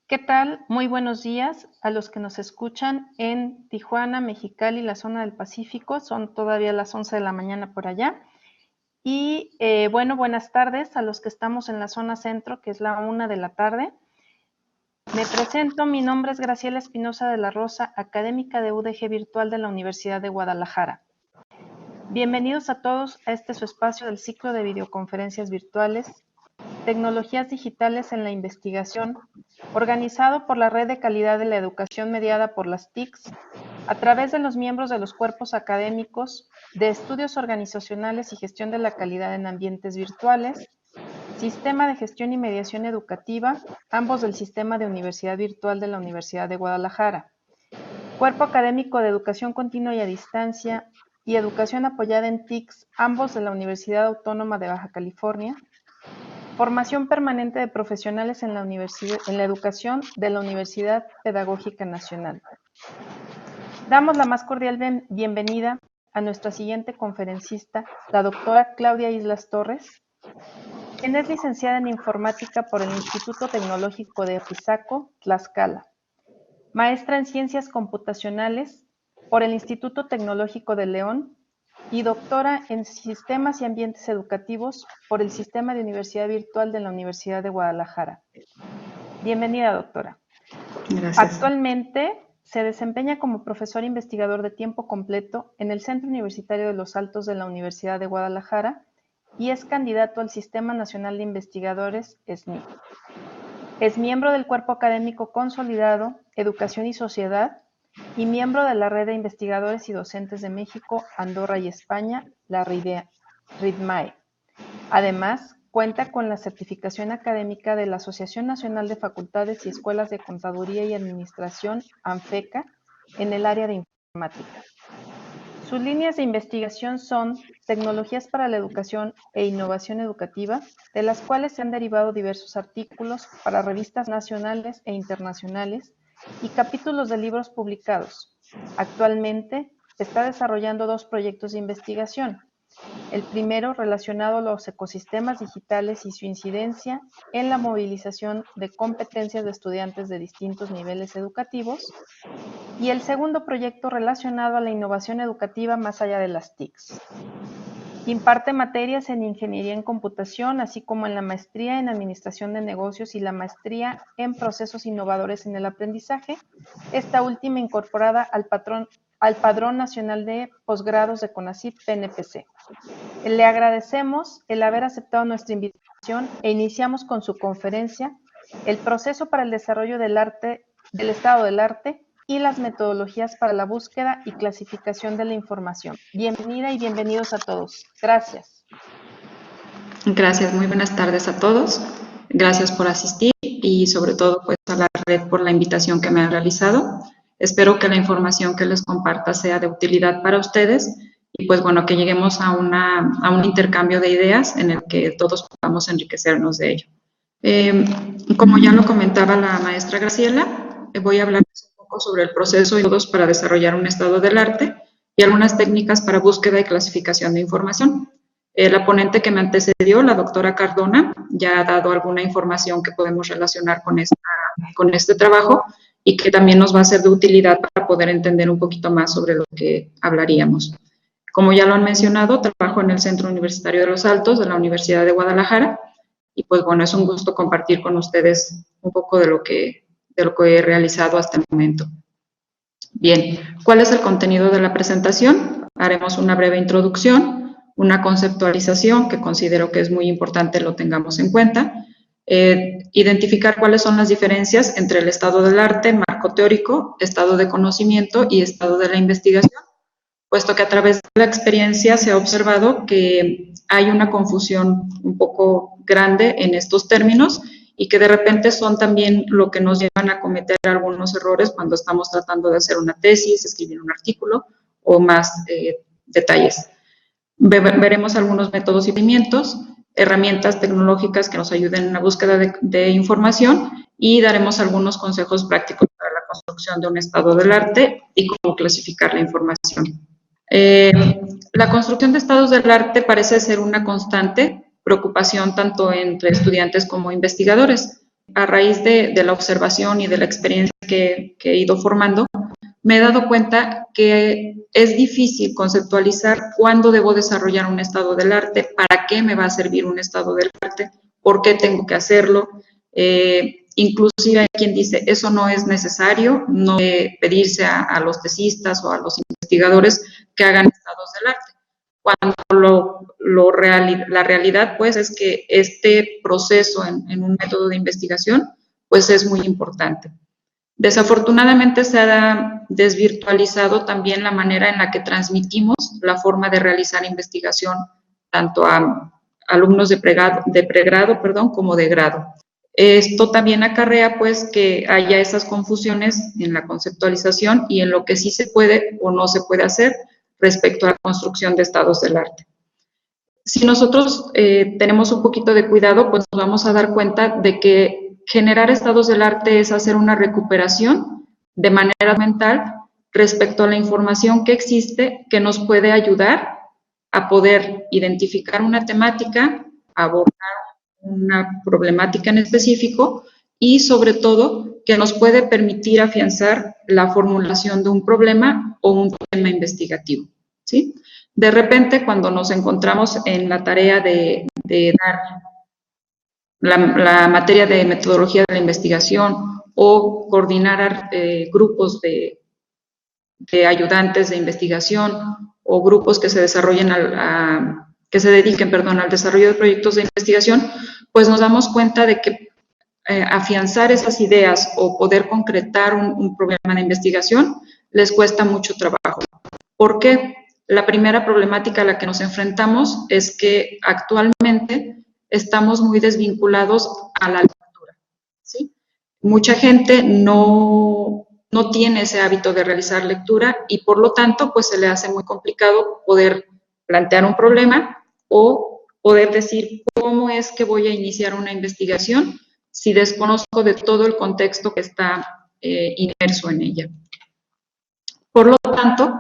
¿Qué tal? Muy buenos días a los que nos escuchan en Tijuana, Mexicali, la zona del Pacífico. Son todavía las 11 de la mañana por allá. Y bueno, buenas tardes a los que estamos en la zona centro, que es la 1 de la tarde. Me presento, mi nombre es Graciela Espinosa de la Rosa, académica de UDG Virtual de la Universidad de Guadalajara. Bienvenidos a todos a este su espacio del ciclo de videoconferencias virtuales, Tecnologías Digitales en la Investigación, organizado por la Red de Calidad de la Educación mediada por las TICs, a través de los miembros de los cuerpos académicos de estudios organizacionales y gestión de la calidad en ambientes virtuales, Sistema de Gestión y Mediación Educativa, ambos del Sistema de Universidad Virtual de la Universidad de Guadalajara, Cuerpo Académico de Educación Continua y a Distancia y Educación Apoyada en TICs, ambos de la Universidad Autónoma de Baja California, Formación permanente de profesionales en la educación de la Universidad Pedagógica Nacional. Damos la más cordial bienvenida a nuestra siguiente conferencista, la doctora Claudia Islas Torres, quien es licenciada en Informática por el Instituto Tecnológico de Apizaco, Tlaxcala, maestra en Ciencias Computacionales por el Instituto Tecnológico de León y doctora en Sistemas y Ambientes Educativos por el Sistema de Universidad Virtual de la Universidad de Guadalajara. Bienvenida, doctora. Gracias. Actualmente se desempeña como profesor investigador de tiempo completo en el Centro Universitario de los Altos de la Universidad de Guadalajara y es candidato al Sistema Nacional de Investigadores, SNI. Es miembro del Cuerpo Académico Consolidado, Educación y Sociedad, y miembro de la Red de Investigadores y Docentes de México, Andorra y España, la RIDMAE. Además, cuenta con la certificación académica de la Asociación Nacional de Facultades y Escuelas de Contaduría y Administración, ANFECA, en el área de informática. Sus líneas de investigación son tecnologías para la educación e innovación educativa, de las cuales se han derivado diversos artículos para revistas nacionales e internacionales, y capítulos de libros publicados. Actualmente está desarrollando 2 proyectos de investigación. El primero relacionado a los ecosistemas digitales y su incidencia en la movilización de competencias de estudiantes de distintos niveles educativos, y el segundo proyecto relacionado a la innovación educativa más allá de las TICs. Imparte materias en Ingeniería en Computación, así como en la Maestría en Administración de Negocios y la Maestría en Procesos Innovadores en el Aprendizaje, esta última incorporada al Padrón Nacional de Posgrados de CONACYT PNPC. Le agradecemos el haber aceptado nuestra invitación e iniciamos con su conferencia, El proceso para el desarrollo del estado del arte y las metodologías para la búsqueda y clasificación de la información. Bienvenida y bienvenidos a todos. Gracias. Gracias, muy buenas tardes a todos. Gracias por asistir y sobre todo pues a la red por la invitación que me han realizado. Espero que la información que les comparta sea de utilidad para ustedes y pues bueno, que lleguemos a un intercambio de ideas en el que todos podamos enriquecernos de ello. Como ya lo comentaba la maestra Graciela, voy a hablarles un poco sobre el proceso y métodos para desarrollar un estado del arte y algunas técnicas para búsqueda y clasificación de información. La ponente que me antecedió, la doctora Cardona, ya ha dado alguna información que podemos relacionar con este trabajo y que también nos va a ser de utilidad para poder entender un poquito más sobre lo que hablaríamos. Como ya lo han mencionado, trabajo en el Centro Universitario de los Altos de la Universidad de Guadalajara y pues bueno, es un gusto compartir con ustedes un poco de lo que he realizado hasta el momento. Bien, ¿cuál es el contenido de la presentación? Haremos una breve introducción, una conceptualización que considero que es muy importante lo tengamos en cuenta, identificar cuáles son las diferencias entre el estado del arte, marco teórico, estado de conocimiento y estado de la investigación, puesto que a través de la experiencia se ha observado que hay una confusión un poco grande en estos términos y que de repente son también lo que nos llevan a cometer algunos errores cuando estamos tratando de hacer una tesis, escribir un artículo o más detalles. Veremos algunos métodos y procedimientos, herramientas tecnológicas que nos ayuden en la búsqueda de información y daremos algunos consejos prácticos para la construcción de un estado del arte y cómo clasificar la información. La construcción de estados del arte parece ser una constante preocupación tanto entre estudiantes como investigadores, a raíz de la observación y de la experiencia que he ido formando, me he dado cuenta que es difícil conceptualizar cuándo debo desarrollar un estado del arte, para qué me va a servir un estado del arte, por qué tengo que hacerlo. Inclusive hay quien dice, eso no es necesario, no debe pedirse a los tesistas o a los investigadores que hagan estados del arte. Cuando la realidad, pues, es que este proceso en un método de investigación, pues, es muy importante. Desafortunadamente se ha desvirtualizado también la manera en la que transmitimos la forma de realizar investigación, tanto a alumnos de pregrado, como de grado. Esto también acarrea, pues, que haya esas confusiones en la conceptualización y en lo que sí se puede o no se puede hacer respecto a la construcción de estados del arte. Si nosotros tenemos un poquito de cuidado, pues nos vamos a dar cuenta de que generar estados del arte es hacer una recuperación de manera mental respecto a la información que existe, que nos puede ayudar a poder identificar una temática, abordar una problemática en específico y, sobre todo, que nos puede permitir afianzar la formulación de un problema o un tema investigativo, ¿sí? De repente, cuando nos encontramos en la tarea de dar la materia de metodología de la investigación o coordinar grupos de ayudantes de investigación o grupos que se desarrollen que se dediquen, al desarrollo de proyectos de investigación, pues nos damos cuenta de que afianzar esas ideas o poder concretar un problema de investigación les cuesta mucho trabajo. ¿Por qué? La primera problemática a la que nos enfrentamos es que actualmente estamos muy desvinculados a la lectura, ¿sí? Mucha gente no tiene ese hábito de realizar lectura y, por lo tanto, pues se le hace muy complicado poder plantear un problema o poder decir cómo es que voy a iniciar una investigación si desconozco de todo el contexto que está inmerso en ella. Por lo tanto,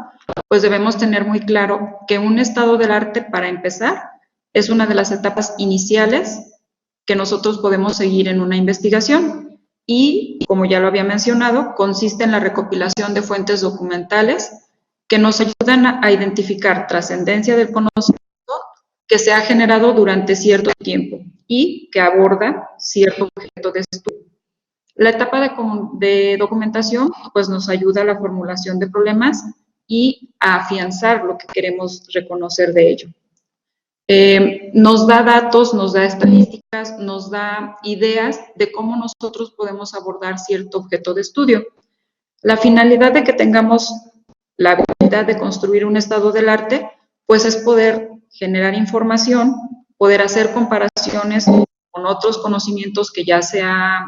pues debemos tener muy claro que un estado del arte, para empezar, es una de las etapas iniciales que nosotros podemos seguir en una investigación y, como ya lo había mencionado, consiste en la recopilación de fuentes documentales que nos ayudan a identificar trascendencia del conocimiento que se ha generado durante cierto tiempo y que aborda cierto objeto de estudio. La etapa de documentación, pues, nos ayuda a la formulación de problemas y a afianzar lo que queremos reconocer de ello. Nos da datos, nos da estadísticas, nos da ideas de cómo nosotros podemos abordar cierto objeto de estudio. La finalidad de que tengamos la habilidad de construir un estado del arte, pues es poder generar información, poder hacer comparaciones con otros conocimientos que ya se ha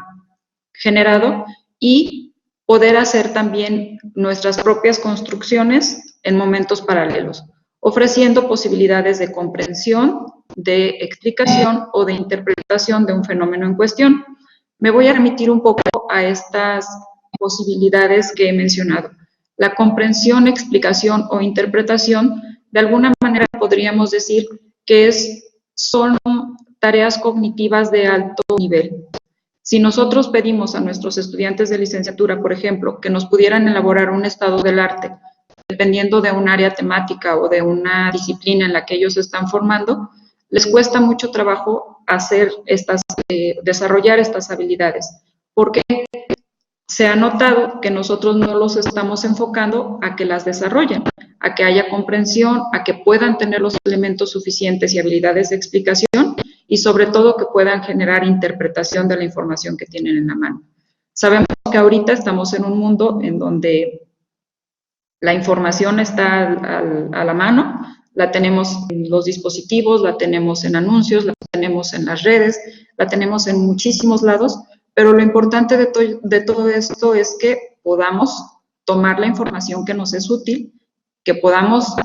generado y poder hacer también nuestras propias construcciones en momentos paralelos, ofreciendo posibilidades de comprensión, de explicación o de interpretación de un fenómeno en cuestión. Me voy a remitir un poco a estas posibilidades que he mencionado. La comprensión, explicación o interpretación, de alguna manera podríamos decir que son tareas cognitivas de alto nivel. Si nosotros pedimos a nuestros estudiantes de licenciatura, por ejemplo, que nos pudieran elaborar un estado del arte, dependiendo de un área temática o de una disciplina en la que ellos se están formando, les cuesta mucho trabajo desarrollar estas habilidades, porque se ha notado que nosotros no los estamos enfocando a que las desarrollen, a que haya comprensión, a que puedan tener los elementos suficientes y habilidades de explicación y, sobre todo, que puedan generar interpretación de la información que tienen en la mano. Sabemos que ahorita estamos en un mundo en donde la información está a la mano, la tenemos en los dispositivos, la tenemos en anuncios, la tenemos en las redes, la tenemos en muchísimos lados, pero lo importante de todo esto es que podamos tomar la información que nos es útil, que podamos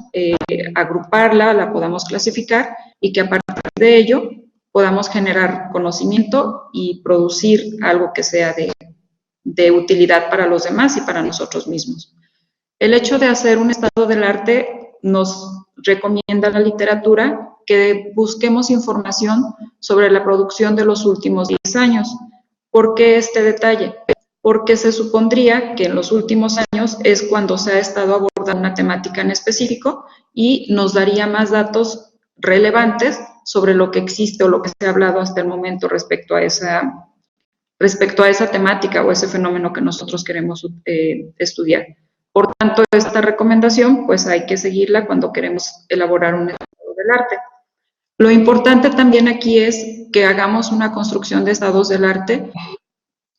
agruparla, la podamos clasificar y que a partir de ello podamos generar conocimiento y producir algo que sea de utilidad para los demás y para nosotros mismos. El hecho de hacer un estado del arte nos recomienda la literatura que busquemos información sobre la producción de los últimos 10 años. ¿Por qué este detalle? Porque se supondría que en los últimos años es cuando se ha estado abordando una temática en específico y nos daría más datos relevantes sobre lo que existe o lo que se ha hablado hasta el momento respecto a esa temática o ese fenómeno que nosotros queremos estudiar. Por tanto, esta recomendación, pues hay que seguirla cuando queremos elaborar un estado del arte. Lo importante también aquí es que hagamos una construcción de estados del arte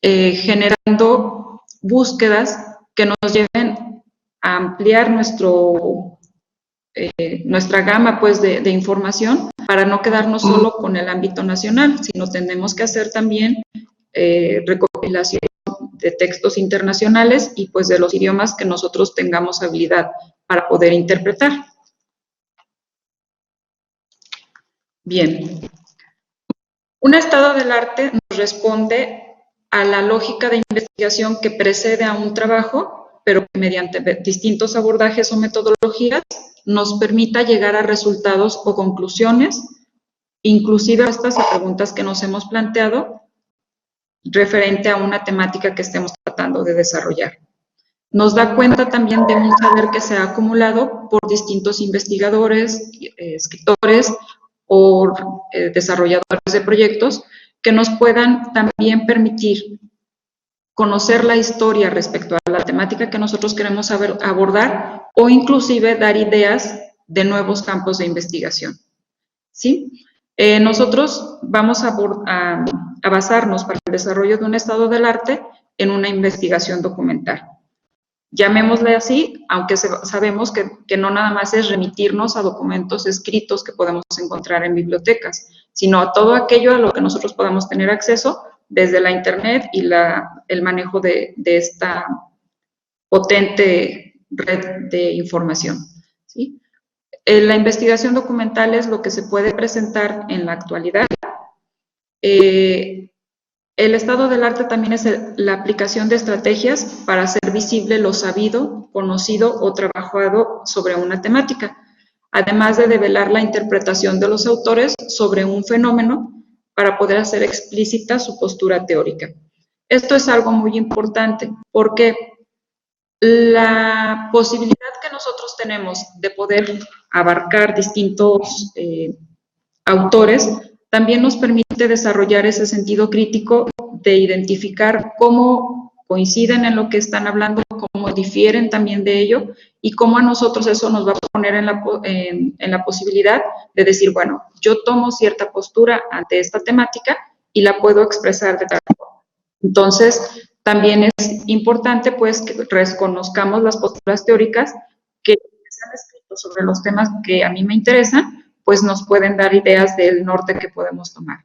generando búsquedas que nos lleven a ampliar nuestra gama pues, de información para no quedarnos solo con el ámbito nacional, sino tenemos que hacer también recopilación de textos internacionales y pues de los idiomas que nosotros tengamos habilidad para poder interpretar. Bien. Un estado del arte nos responde a la lógica de investigación que precede a un trabajo, pero que mediante distintos abordajes o metodologías nos permita llegar a resultados o conclusiones, inclusive respuestas a preguntas que nos hemos planteado referente a una temática que estemos tratando de desarrollar. Nos da cuenta también de un saber que se ha acumulado por distintos investigadores, escritores o desarrolladores de proyectos que nos puedan también permitir conocer la historia respecto a la temática que nosotros queremos abordar o inclusive dar ideas de nuevos campos de investigación. ¿Sí? Nosotros vamos a basarnos para el desarrollo de un estado del arte en una investigación documental. Llamémosle así, aunque sabemos que no nada más es remitirnos a documentos escritos que podemos encontrar en bibliotecas, sino a todo aquello a lo que nosotros podamos tener acceso desde la Internet y el manejo de esta potente red de información. ¿Sí? La investigación documental es lo que se puede presentar en la actualidad. El estado del arte también es la aplicación de estrategias para hacer visible lo sabido, conocido o trabajado sobre una temática, además de develar la interpretación de los autores sobre un fenómeno para poder hacer explícita su postura teórica. Esto es algo muy importante porque la posibilidad que nosotros tenemos de poder abarcar distintos autores también nos permite desarrollar ese sentido crítico de identificar cómo coinciden en lo que están hablando, cómo difieren también de ello y cómo a nosotros eso nos va a poner en la posibilidad de decir, bueno, yo tomo cierta postura ante esta temática y la puedo expresar de tal forma. Entonces, también es importante pues que reconozcamos las posturas teóricas que se han escrito sobre los temas que a mí me interesan, pues nos pueden dar ideas del norte que podemos tomar.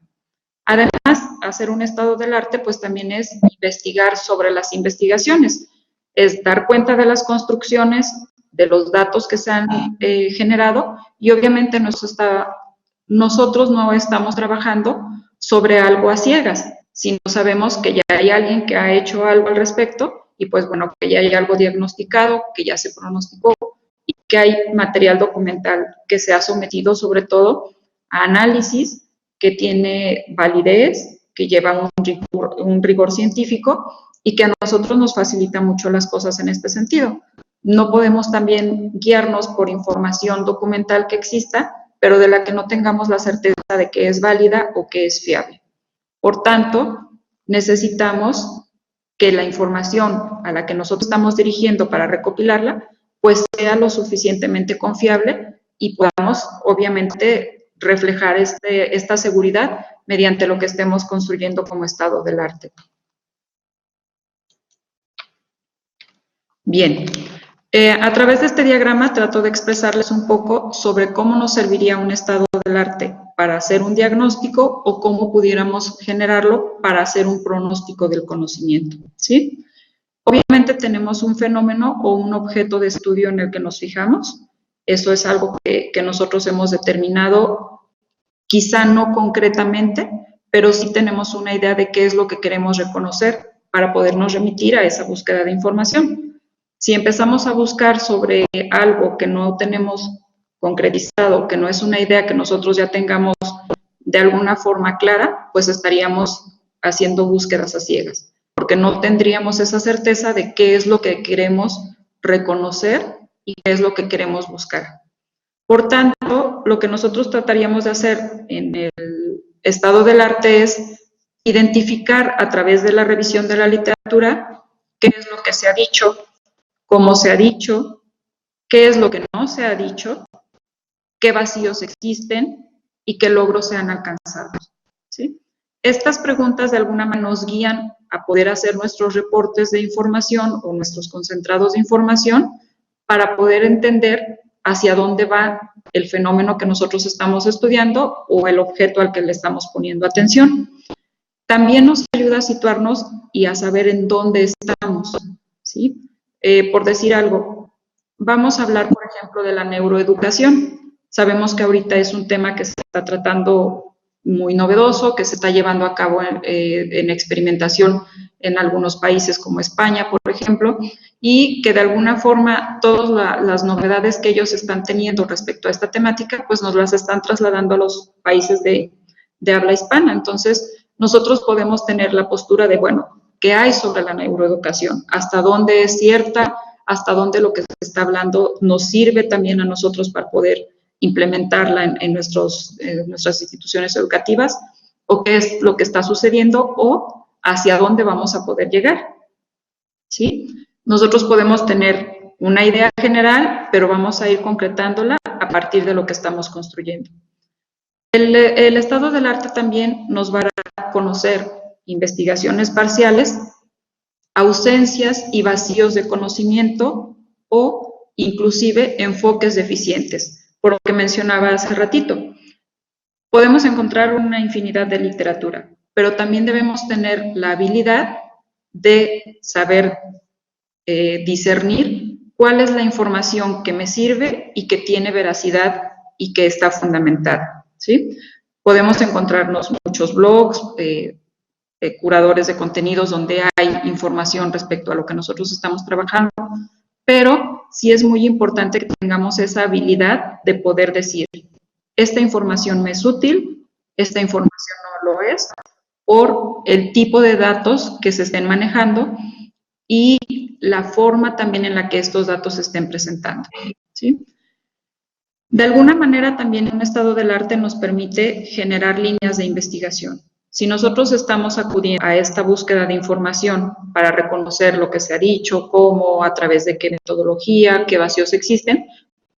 Además, hacer un estado del arte, pues también es investigar sobre las investigaciones, es dar cuenta de las construcciones, de los datos que se han generado y obviamente nosotros no estamos trabajando sobre algo a ciegas, sino sabemos que ya hay alguien que ha hecho algo al respecto y pues bueno, que ya hay algo diagnosticado, que ya se pronosticó, y que hay material documental que se ha sometido sobre todo a análisis que tiene validez, que lleva un rigor científico y que a nosotros nos facilita mucho las cosas en este sentido. No podemos también guiarnos por información documental que exista, pero de la que no tengamos la certeza de que es válida o que es fiable. Por tanto, necesitamos que la información a la que nosotros estamos dirigiendo para recopilarla pues sea lo suficientemente confiable y podamos, obviamente, reflejar esta seguridad mediante lo que estemos construyendo como estado del arte. Bien, a través de este diagrama trato de expresarles un poco sobre cómo nos serviría un estado del arte para hacer un diagnóstico o cómo pudiéramos generarlo para hacer un pronóstico del conocimiento, ¿sí? Obviamente tenemos un fenómeno o un objeto de estudio en el que nos fijamos. Eso es algo que nosotros hemos determinado, quizá no concretamente, pero sí tenemos una idea de qué es lo que queremos reconocer para podernos remitir a esa búsqueda de información. Si empezamos a buscar sobre algo que no tenemos concretizado, que no es una idea que nosotros ya tengamos de alguna forma clara, pues estaríamos haciendo búsquedas a ciegas, porque no tendríamos esa certeza de qué es lo que queremos reconocer y qué es lo que queremos buscar. Por tanto, lo que nosotros trataríamos de hacer en el estado del arte es identificar a través de la revisión de la literatura qué es lo que se ha dicho, cómo se ha dicho, qué es lo que no se ha dicho, qué vacíos existen y qué logros se han alcanzado, ¿sí? Estas preguntas de alguna manera nos guían a poder hacer nuestros reportes de información o nuestros concentrados de información para poder entender hacia dónde va el fenómeno que nosotros estamos estudiando o el objeto al que le estamos poniendo atención. También nos ayuda a situarnos y a saber en dónde estamos, ¿sí? Por decir algo, vamos a hablar, por ejemplo, de la neuroeducación. Sabemos que ahorita es un tema que se está tratando muy novedoso, que se está llevando a cabo en experimentación en algunos países como España, por ejemplo, y que de alguna forma todas las novedades que ellos están teniendo respecto a esta temática, pues nos las están trasladando a los países de habla hispana. Entonces, nosotros podemos tener la postura de, bueno, ¿qué hay sobre la neuroeducación? ¿Hasta dónde es cierta? ¿Hasta dónde lo que se está hablando nos sirve también a nosotros para poder implementarla en nuestras instituciones educativas? ¿O qué es lo que está sucediendo? ¿O hacia dónde vamos a poder llegar? ¿Sí? Nosotros podemos tener una idea general, pero vamos a ir concretándola a partir de lo que estamos construyendo. El estado del arte también nos va a conocer investigaciones parciales, ausencias y vacíos de conocimiento o inclusive enfoques deficientes, por lo que mencionaba hace ratito. Podemos encontrar una infinidad de literatura, pero también debemos tener la habilidad de saber discernir cuál es la información que me sirve y que tiene veracidad y que está fundamentada, ¿sí? Podemos encontrarnos muchos blogs, curadores de contenidos donde hay información respecto a lo que nosotros estamos trabajando, pero sí es muy importante que tengamos esa habilidad de poder decir, esta información me es útil, esta información no lo es, por el tipo de datos que se estén manejando y la forma también en la que estos datos se estén presentando, ¿sí? De alguna manera también un estado del arte nos permite generar líneas de investigación. Si nosotros estamos acudiendo a esta búsqueda de información para reconocer lo que se ha dicho, cómo, a través de qué metodología, qué vacíos existen,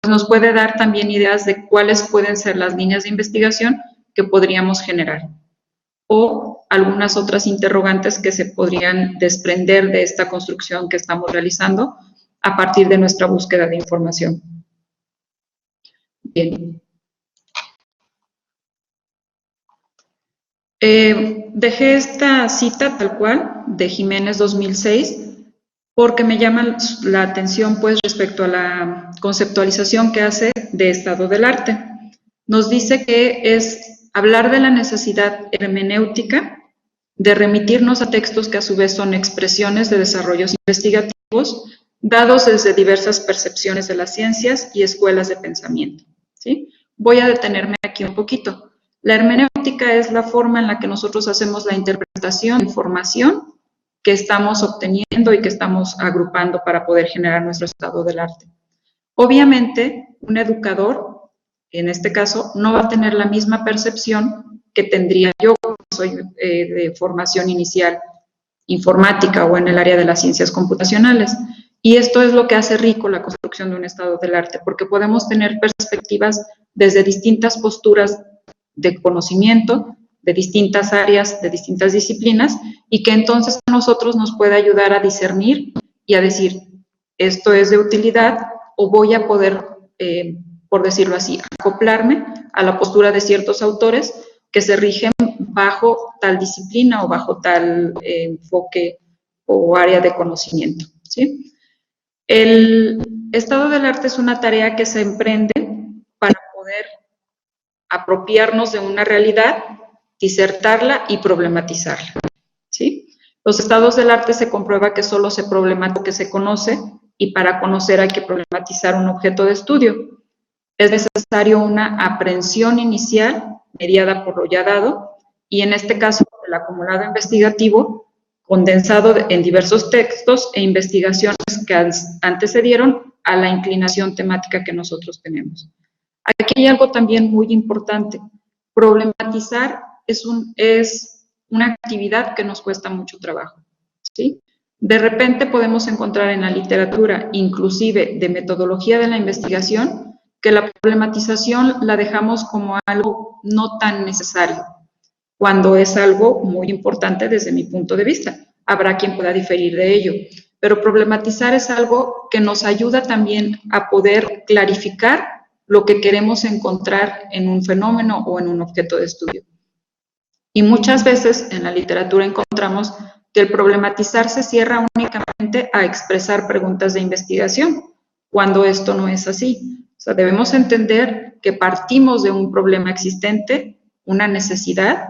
pues nos puede dar también ideas de cuáles pueden ser las líneas de investigación que podríamos generar o algunas otras interrogantes que se podrían desprender de esta construcción que estamos realizando a partir de nuestra búsqueda de información. Bien. Dejé esta cita tal cual de Jiménez 2006 porque me llama la atención pues respecto a la conceptualización que hace de estado del arte. Nos dice que es hablar de la necesidad hermenéutica de remitirnos a textos que a su vez son expresiones de desarrollos investigativos dados desde diversas percepciones de las ciencias y escuelas de pensamiento, ¿sí? Voy a detenerme aquí un poquito. La hermenéutica es la forma en la que nosotros hacemos la interpretación de información que estamos obteniendo y que estamos agrupando para poder generar nuestro estado del arte. Obviamente, un educador, en este caso, no va a tener la misma percepción que tendría yo, que soy de formación inicial informática o en el área de las ciencias computacionales. Y esto es lo que hace rico la construcción de un estado del arte, porque podemos tener perspectivas desde distintas posturas de conocimiento, de distintas áreas, de distintas disciplinas, y que entonces a nosotros nos puede ayudar a discernir y a decir, esto es de utilidad o voy a poder, por decirlo así, acoplarme a la postura de ciertos autores que se rigen bajo tal disciplina o bajo tal enfoque o área de conocimiento, ¿sí? El estado del arte es una tarea que se emprende para poder apropiarnos de una realidad, disertarla y problematizarla, ¿sí? Los estados del arte se comprueba que solo se problematiza lo que se conoce y para conocer hay que problematizar un objeto de estudio. Es necesario una aprehensión inicial mediada por lo ya dado y en este caso el acumulado investigativo condensado en diversos textos e investigaciones que antecedieron a la inclinación temática que nosotros tenemos. Aquí hay algo también muy importante. Problematizar es una actividad que nos cuesta mucho trabajo, ¿sí? De repente podemos encontrar en la literatura, inclusive de metodología de la investigación, que la problematización la dejamos como algo no tan necesario, cuando es algo muy importante desde mi punto de vista. Habrá quien pueda diferir de ello, pero problematizar es algo que nos ayuda también a poder clarificar lo que queremos encontrar en un fenómeno o en un objeto de estudio. Y muchas veces en la literatura encontramos que el problematizar se cierra únicamente a expresar preguntas de investigación, cuando esto no es así. O sea, debemos entender que partimos de un problema existente, una necesidad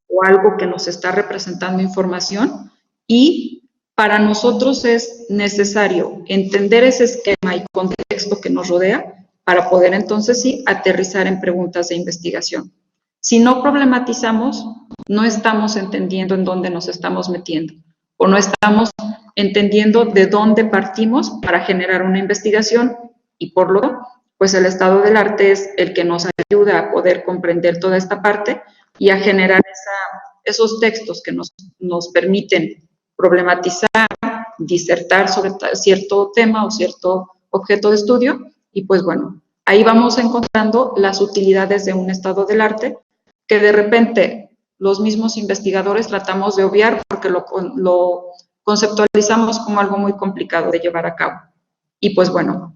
o algo que nos está representando información, y para nosotros es necesario entender ese esquema y contexto que nos rodea para poder entonces sí aterrizar en preguntas de investigación. Si no problematizamos, no estamos entendiendo en dónde nos estamos metiendo o no estamos entendiendo de dónde partimos para generar una investigación, y por lo tanto, pues el estado del arte es el que nos ayuda a poder comprender toda esta parte y a generar esos textos que nos permiten problematizar, disertar sobre cierto tema o cierto objeto de estudio, y pues bueno, ahí vamos encontrando las utilidades de un estado del arte que de repente los mismos investigadores tratamos de obviar porque lo conceptualizamos como algo muy complicado de llevar a cabo. Y pues bueno,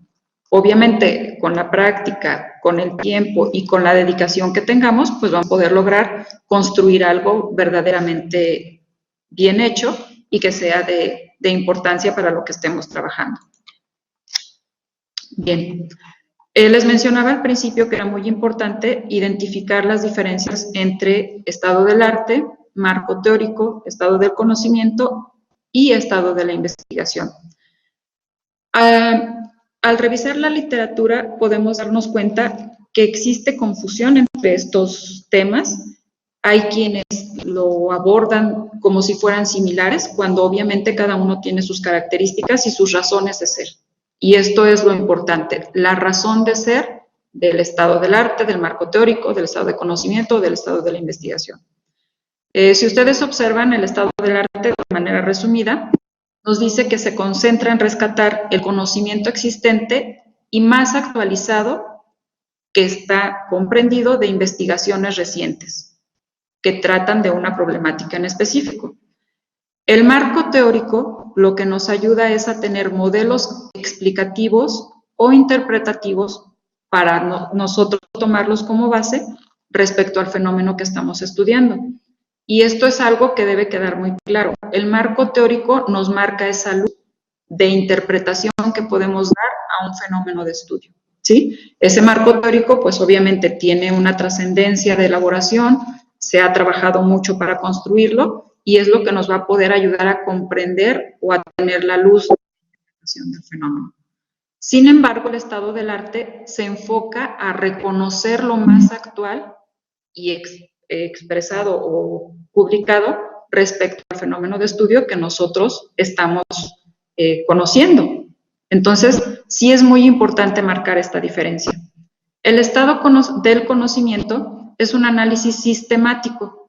obviamente con la práctica, con el tiempo y con la dedicación que tengamos, pues vamos a poder lograr construir algo verdaderamente bien hecho y que sea de importancia para lo que estemos trabajando. Bien. Les mencionaba al principio que era muy importante identificar las diferencias entre estado del arte, marco teórico, estado del conocimiento y estado de la investigación. Al revisar la literatura podemos darnos cuenta que existe confusión entre estos temas. Hay quienes lo abordan como si fueran similares, cuando obviamente cada uno tiene sus características y sus razones de ser. Y esto es lo importante, la razón de ser del estado del arte, del marco teórico, del estado de conocimiento, del estado de la investigación. Si ustedes observan el estado del arte de manera resumida, nos dice que se concentra en rescatar el conocimiento existente y más actualizado que está comprendido de investigaciones recientes que tratan de una problemática en específico. El marco teórico lo que nos ayuda es a tener modelos explicativos o interpretativos para nosotros tomarlos como base respecto al fenómeno que estamos estudiando. Y esto es algo que debe quedar muy claro. El marco teórico nos marca esa luz de interpretación que podemos dar a un fenómeno de estudio, ¿sí? Ese marco teórico, pues obviamente tiene una trascendencia de elaboración, se ha trabajado mucho para construirlo, y es lo que nos va a poder ayudar a comprender o a tener la luz de la interpretación del fenómeno. Sin embargo, el estado del arte se enfoca a reconocer lo más actual y expresado o publicado respecto al fenómeno de estudio que nosotros estamos conociendo. Entonces, sí es muy importante marcar esta diferencia. El estado del conocimiento es un análisis sistemático,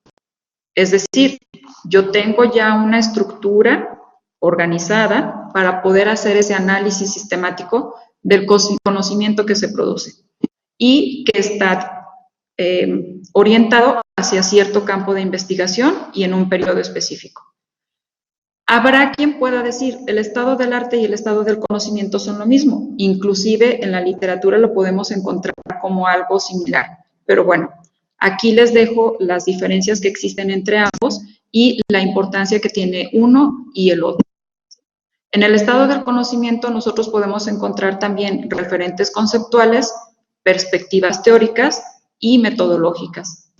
es decir, yo tengo ya una estructura organizada para poder hacer ese análisis sistemático del conocimiento que se produce y que está orientado hacia cierto campo de investigación y en un periodo específico. Habrá quien pueda decir, el estado del arte y el estado del conocimiento son lo mismo, inclusive en la literatura lo podemos encontrar como algo similar, pero bueno, aquí les dejo las diferencias que existen entre ambos y la importancia que tiene uno y el otro. En el estado del conocimiento nosotros podemos encontrar también referentes conceptuales, perspectivas teóricas y metodológicas.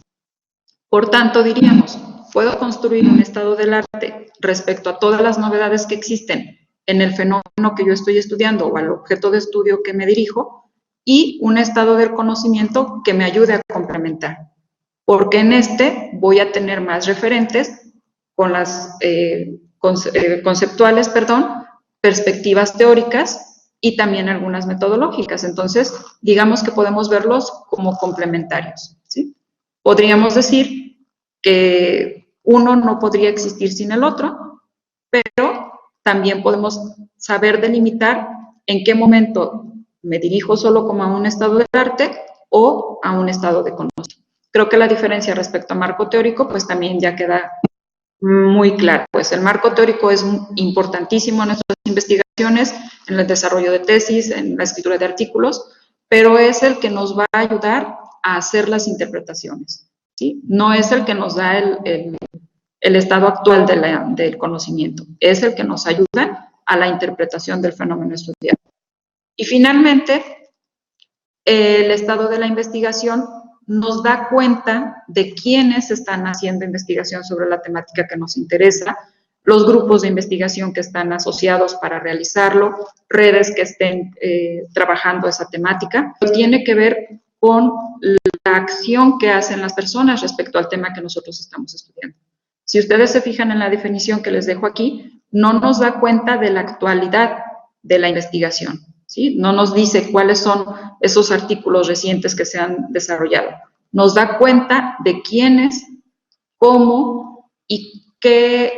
Por tanto, diríamos, puedo construir un estado del arte respecto a todas las novedades que existen en el fenómeno que yo estoy estudiando o al objeto de estudio que me dirijo, y un estado del conocimiento que me ayude a complementar. porque en este voy a tener más referentes con las conceptuales, perspectivas teóricas y también algunas metodológicas. Entonces, digamos que podemos verlos como complementarios, ¿sí? Podríamos decir que uno no podría existir sin el otro, pero también podemos saber delimitar en qué momento me dirijo solo como a un estado del arte o a un estado de conocimiento. Creo que la diferencia respecto a marco teórico, pues también ya queda muy clara. Pues el marco teórico es importantísimo en nuestras investigaciones, en el desarrollo de tesis, en la escritura de artículos, pero es el que nos va a ayudar a hacer las interpretaciones, ¿sí? No es el que nos da el estado actual del conocimiento, es el que nos ayuda a la interpretación del fenómeno estudiado. Y finalmente, el estado de la investigación nos da cuenta de quiénes están haciendo investigación sobre la temática que nos interesa, los grupos de investigación que están asociados para realizarlo, redes que estén trabajando esa temática. Tiene que ver con la acción que hacen las personas respecto al tema que nosotros estamos estudiando. Si ustedes se fijan en la definición que les dejo aquí, no nos da cuenta de la actualidad de la investigación, ¿sí? No nos dice cuáles son esos artículos recientes que se han desarrollado. Nos da cuenta de quiénes, cómo y qué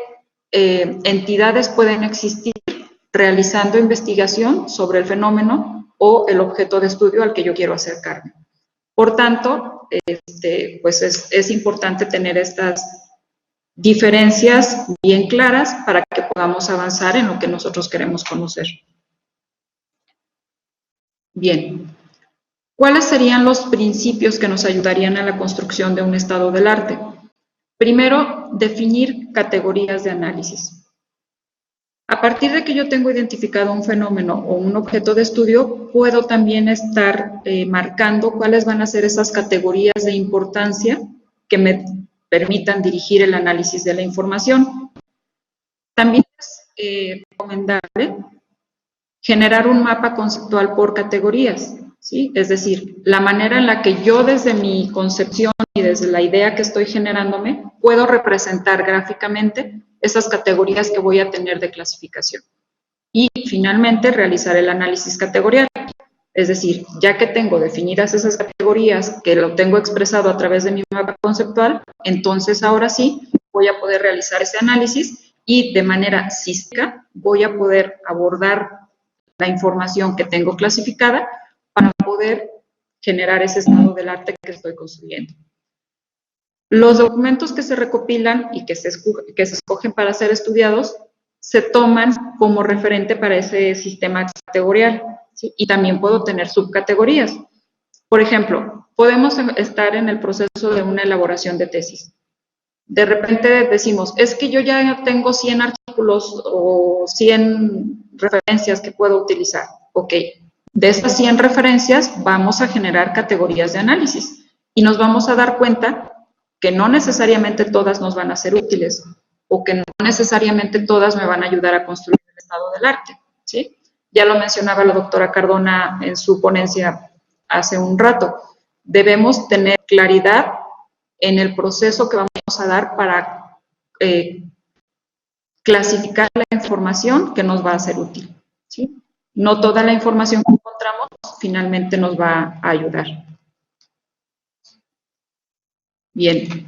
entidades pueden existir realizando investigación sobre el fenómeno o el objeto de estudio al que yo quiero acercarme. Por tanto, pues es importante tener estas diferencias bien claras para que podamos avanzar en lo que nosotros queremos conocer. Bien, ¿cuáles serían los principios que nos ayudarían a la construcción de un estado del arte? Primero, definir categorías de análisis. A partir de que yo tengo identificado un fenómeno o un objeto de estudio, puedo también estar marcando cuáles van a ser esas categorías de importancia que me permitan dirigir el análisis de la información. También es recomendable generar un mapa conceptual por categorías, ¿sí? Es decir, la manera en la que yo desde mi concepción y desde la idea que estoy generándome, puedo representar gráficamente esas categorías que voy a tener de clasificación. Y finalmente realizar el análisis categorial. Es decir, ya que tengo definidas esas categorías, que lo tengo expresado a través de mi mapa conceptual, entonces ahora sí voy a poder realizar ese análisis y de manera sistémica voy a poder abordar la información que tengo clasificada para poder generar ese estado del arte que estoy construyendo. Los documentos que se recopilan y que se escogen para ser estudiados se toman como referente para ese sistema categorial, ¿sí? Y también puedo tener subcategorías. Por ejemplo, podemos estar en el proceso de una elaboración de tesis. De repente decimos, es que yo ya tengo 100 artículos o 100 referencias que puedo utilizar. Ok, de estas 100 referencias vamos a generar categorías de análisis y nos vamos a dar cuenta que no necesariamente todas nos van a ser útiles o que no necesariamente todas me van a ayudar a construir el estado del arte, ¿sí? Ya lo mencionaba la doctora Cardona en su ponencia hace un rato. Debemos tener claridad en el proceso que vamos a dar para clasificar la información que nos va a ser útil, ¿sí? No toda la información que encontramos finalmente nos va a ayudar. Bien.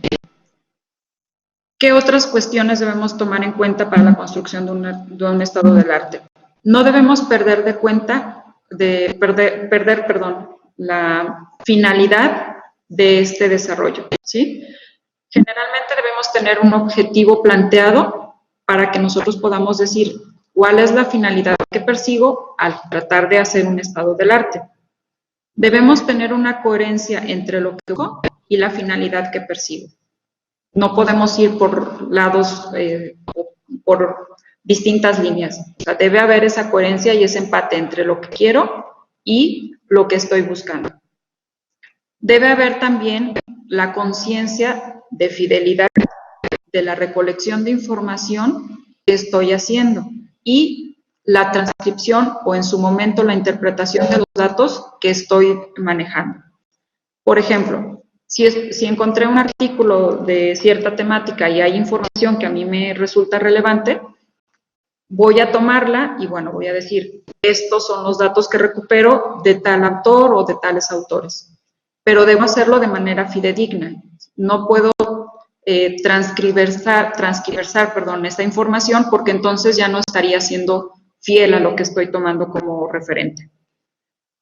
¿Qué otras cuestiones debemos tomar en cuenta para la construcción de un estado del arte? No debemos perder de cuenta, la finalidad de este desarrollo, ¿sí? Generalmente debemos tener un objetivo planteado para que nosotros podamos decir cuál es la finalidad que persigo al tratar de hacer un estado del arte. Debemos tener una coherencia entre lo que hago y la finalidad que persigo. No podemos ir por lados, por distintas líneas. O sea, debe haber esa coherencia y ese empate entre lo que quiero y lo que estoy buscando. Debe haber también la conciencia de fidelidad de la recolección de información que estoy haciendo y la transcripción o en su momento la interpretación de los datos que estoy manejando. Por ejemplo, Si encontré un artículo de cierta temática y hay información que a mí me resulta relevante, voy a tomarla y, bueno, voy a decir, estos son los datos que recupero de tal autor o de tales autores. Pero debo hacerlo de manera fidedigna. No puedo transcriversar esta información, porque entonces ya no estaría siendo fiel a lo que estoy tomando como referente.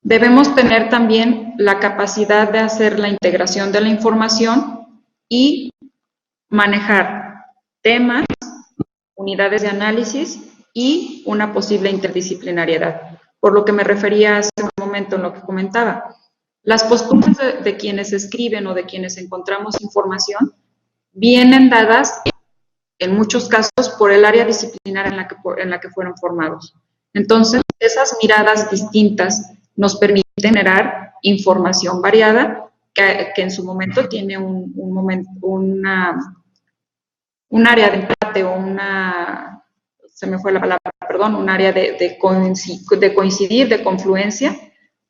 Debemos tener también la capacidad de hacer la integración de la información y manejar temas, unidades de análisis y una posible interdisciplinariedad. Por lo que me refería hace un momento en lo que comentaba. Las posturas de quienes escriben o de quienes encontramos información vienen dadas, en muchos casos, por el área disciplinaria en la que fueron formados. Entonces, esas miradas distintas nos permiten generar información variada que en su momento tiene un área de empate o un área de coincidir, de confluencia,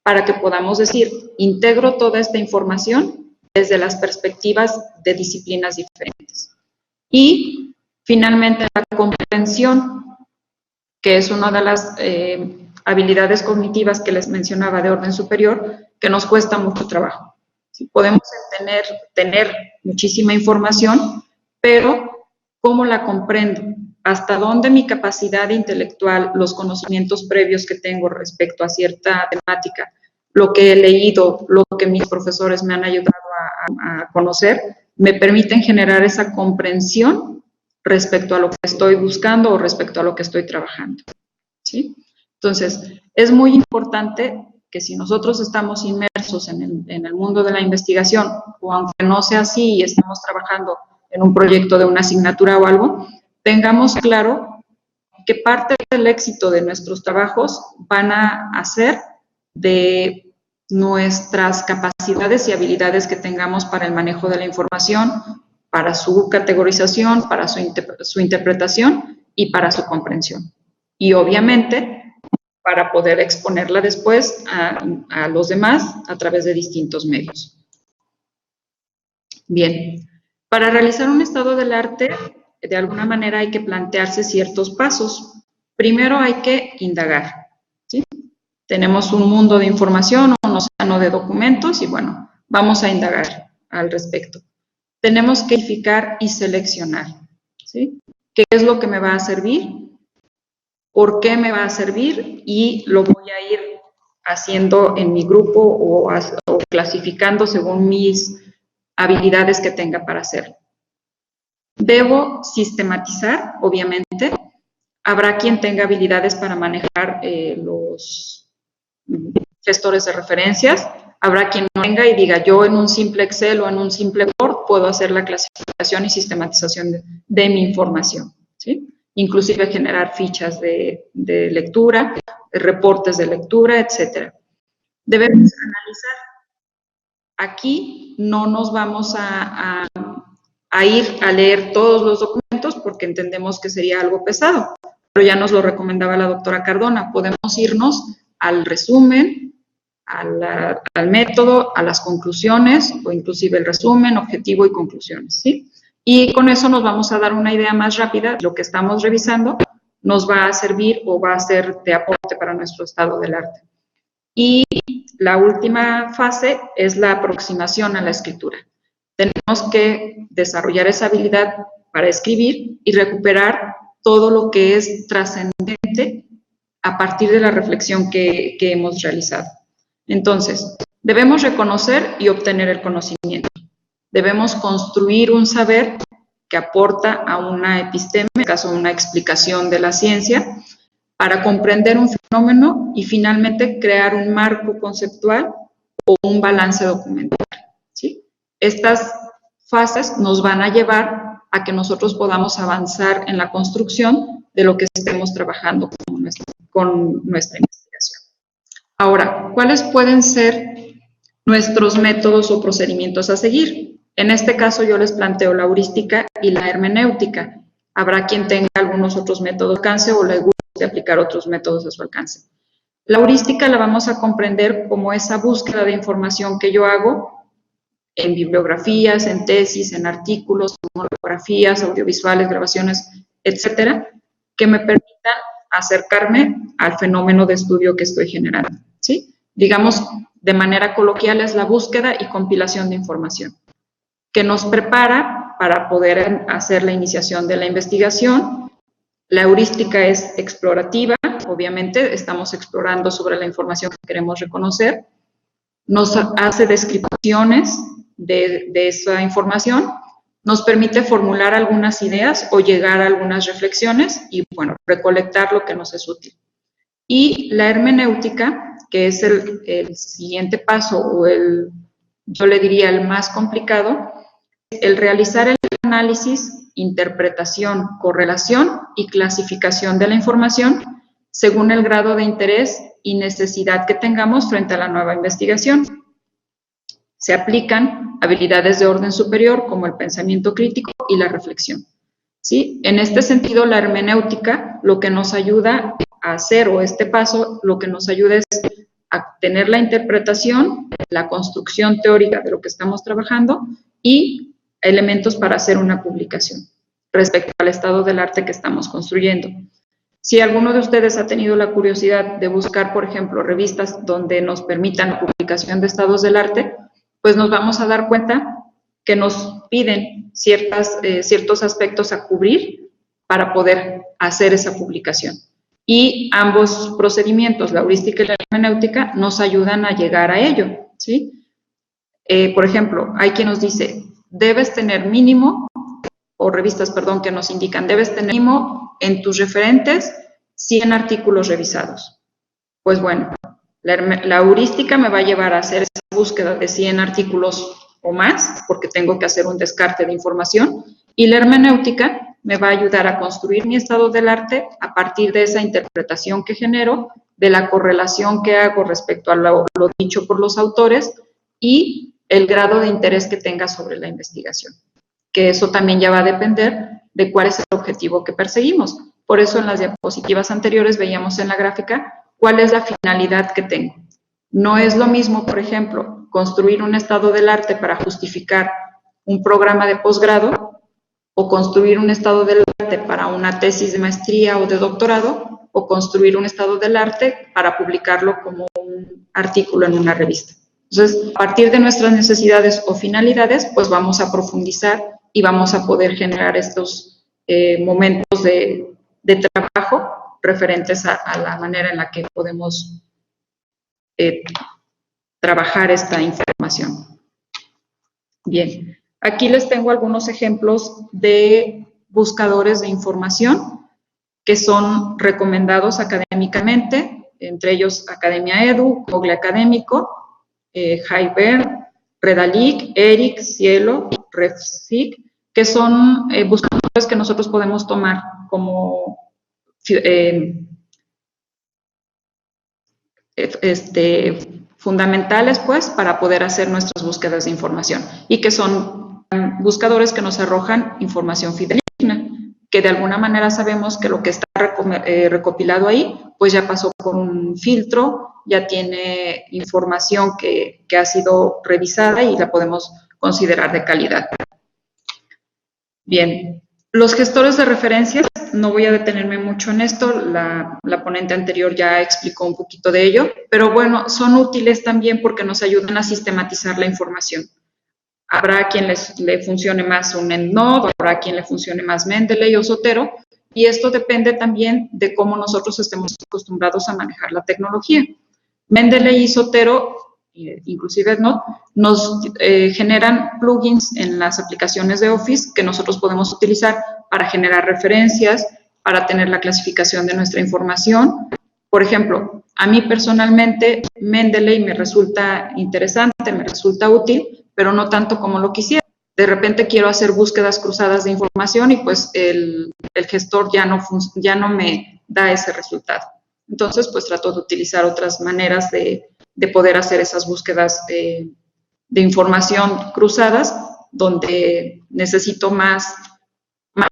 para que podamos decir, integro toda esta información desde las perspectivas de disciplinas diferentes. Y, finalmente, la comprensión, que es una de las habilidades cognitivas que les mencionaba de orden superior, que nos cuesta mucho trabajo. ¿Sí? Podemos tener muchísima información, pero ¿cómo la comprendo? ¿Hasta dónde mi capacidad intelectual, los conocimientos previos que tengo respecto a cierta temática, lo que he leído, lo que mis profesores me han ayudado a conocer, me permiten generar esa comprensión respecto a lo que estoy buscando o respecto a lo que estoy trabajando? ¿Sí? Entonces, es muy importante que si nosotros estamos inmersos en el mundo de la investigación, o aunque no sea así y estamos trabajando en un proyecto de una asignatura o algo, tengamos claro que parte del éxito de nuestros trabajos van a hacer de nuestras capacidades y habilidades que tengamos para el manejo de la información, para su categorización, para su interpretación y para su comprensión. Y obviamente, para poder exponerla después a los demás a través de distintos medios. Bien, para realizar un estado del arte, de alguna manera hay que plantearse ciertos pasos. Primero hay que indagar, ¿sí? Tenemos un mundo de información, un océano de documentos y, bueno, vamos a indagar al respecto. Tenemos que identificar y seleccionar, ¿sí? ¿Qué es lo que me va a servir? ¿Por qué me va a servir? Y lo voy a ir haciendo en mi grupo o clasificando según mis habilidades que tenga para hacerlo. Debo sistematizar, obviamente. Habrá quien tenga habilidades para manejar los gestores de referencias. Habrá quien no tenga y diga, yo en un simple Excel o en un simple Word puedo hacer la clasificación y sistematización de mi información, ¿sí? Inclusive generar fichas de lectura, reportes de lectura, etc. Debemos analizar. Aquí no nos vamos a ir a leer todos los documentos porque entendemos que sería algo pesado, pero ya nos lo recomendaba la doctora Cardona. Podemos irnos al resumen, al método, a las conclusiones, o inclusive el resumen, objetivo y conclusiones, ¿sí? Y con eso nos vamos a dar una idea más rápida de lo que estamos revisando, nos va a servir o va a ser de aporte para nuestro estado del arte. Y la última fase es la aproximación a la escritura. Tenemos que desarrollar esa habilidad para escribir y recuperar todo lo que es trascendente a partir de la reflexión que hemos realizado. Entonces, debemos reconocer y obtener el conocimiento. Debemos construir un saber que aporta a una episteme, en este caso una explicación de la ciencia, para comprender un fenómeno y finalmente crear un marco conceptual o un balance documental, ¿sí? Estas fases nos van a llevar a que nosotros podamos avanzar en la construcción de lo que estemos trabajando con nuestra investigación. Ahora, ¿cuáles pueden ser nuestros métodos o procedimientos a seguir? En este caso yo les planteo la heurística y la hermenéutica. Habrá quien tenga algunos otros métodos de alcance o le guste aplicar otros métodos a su alcance. La heurística la vamos a comprender como esa búsqueda de información que yo hago en bibliografías, en tesis, en artículos, monografías, audiovisuales, grabaciones, etcétera, que me permitan acercarme al fenómeno de estudio que estoy generando, ¿sí? Digamos, de manera coloquial, es la búsqueda y compilación de información, que nos prepara para poder hacer la iniciación de la investigación. La heurística es explorativa, obviamente, estamos explorando sobre la información que queremos reconocer, nos hace descripciones de esa información, nos permite formular algunas ideas o llegar a algunas reflexiones y, bueno, recolectar lo que nos es útil. Y la hermenéutica, que es el siguiente paso, o yo le diría el más complicado, es el realizar el análisis, interpretación, correlación y clasificación de la información según el grado de interés y necesidad que tengamos frente a la nueva investigación. Se aplican habilidades de orden superior como el pensamiento crítico y la reflexión, ¿sí? En este sentido, la hermenéutica lo que nos ayuda a hacer, o este paso, lo que nos ayuda es a tener la interpretación, la construcción teórica de lo que estamos trabajando y elementos para hacer una publicación respecto al estado del arte que estamos construyendo. Si alguno de ustedes ha tenido la curiosidad de buscar, por ejemplo, revistas donde nos permitan la publicación de estados del arte, pues nos vamos a dar cuenta que nos piden ciertos aspectos a cubrir para poder hacer esa publicación. Y ambos procedimientos, la heurística y la hermenéutica, nos ayudan a llegar a ello, ¿sí? Por ejemplo, hay quien nos dice, debes tener mínimo, o revistas, perdón, que nos indican, debes tener mínimo en tus referentes 100 artículos revisados. Pues bueno, la heurística me va a llevar a hacer esa búsqueda de 100 artículos o más, porque tengo que hacer un descarte de información, y la hermenéutica me va a ayudar a construir mi estado del arte a partir de esa interpretación que genero, de la correlación que hago respecto a lo dicho por los autores y el grado de interés que tenga sobre la investigación, que eso también ya va a depender de cuál es el objetivo que perseguimos. Por eso en las diapositivas anteriores veíamos en la gráfica cuál es la finalidad que tengo. No es lo mismo, por ejemplo, construir un estado del arte para justificar un programa de posgrado o construir un estado del arte para una tesis de maestría o de doctorado o construir un estado del arte para publicarlo como un artículo en una revista. Entonces, a partir de nuestras necesidades o finalidades, pues vamos a profundizar y vamos a poder generar estos momentos de trabajo referentes a la manera en la que podemos trabajar esta información. Bien, aquí les tengo algunos ejemplos de buscadores de información que son recomendados académicamente, entre ellos Academia Edu, Google Académico, Hyper, Redalic, ERIC, Cielo, RefSeq, que son buscadores que nosotros podemos tomar como fundamentales, pues, para poder hacer nuestras búsquedas de información y que son buscadores que nos arrojan información fidedigna, que de alguna manera sabemos que lo que está recopilado ahí, pues ya pasó por un filtro, ya tiene información que ha sido revisada y la podemos considerar de calidad. Bien, los gestores de referencias, no voy a detenerme mucho en esto, la ponente anterior ya explicó un poquito de ello, pero bueno, son útiles también porque nos ayudan a sistematizar la información. Habrá quien le funcione más un EndNote, habrá quien le funcione más Mendeley o Zotero, y esto depende también de cómo nosotros estemos acostumbrados a manejar la tecnología. Mendeley y Zotero, inclusive EndNote, nos generan plugins en las aplicaciones de Office que nosotros podemos utilizar para generar referencias, para tener la clasificación de nuestra información. Por ejemplo, a mí personalmente Mendeley me resulta interesante, me resulta útil, pero no tanto como lo quisiera. De repente quiero hacer búsquedas cruzadas de información y pues el gestor ya no me da ese resultado. Entonces, pues trato de utilizar otras maneras de poder hacer esas búsquedas de información cruzadas, donde necesito más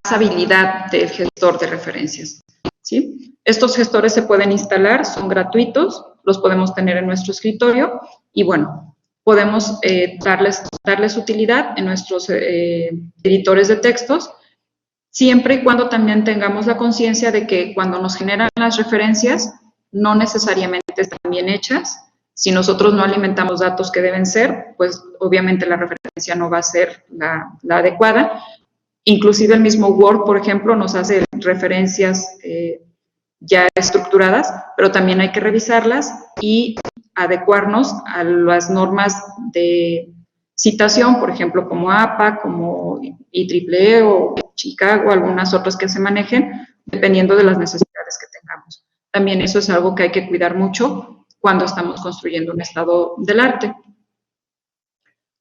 habilidad del gestor de referencias, ¿sí? Estos gestores se pueden instalar, son gratuitos, los podemos tener en nuestro escritorio y bueno, podemos darles utilidad en nuestros editores de textos, siempre y cuando también tengamos la conciencia de que cuando nos generan las referencias, no necesariamente están bien hechas. Si nosotros no alimentamos datos que deben ser, pues obviamente la referencia no va a ser la adecuada. Inclusive el mismo Word, por ejemplo, nos hace referencias ya estructuradas, pero también hay que revisarlas y adecuarnos a las normas de citación, por ejemplo, como APA, como IEEE o Chicago, algunas otras que se manejen, dependiendo de las necesidades que tengamos. También eso es algo que hay que cuidar mucho cuando estamos construyendo un estado del arte.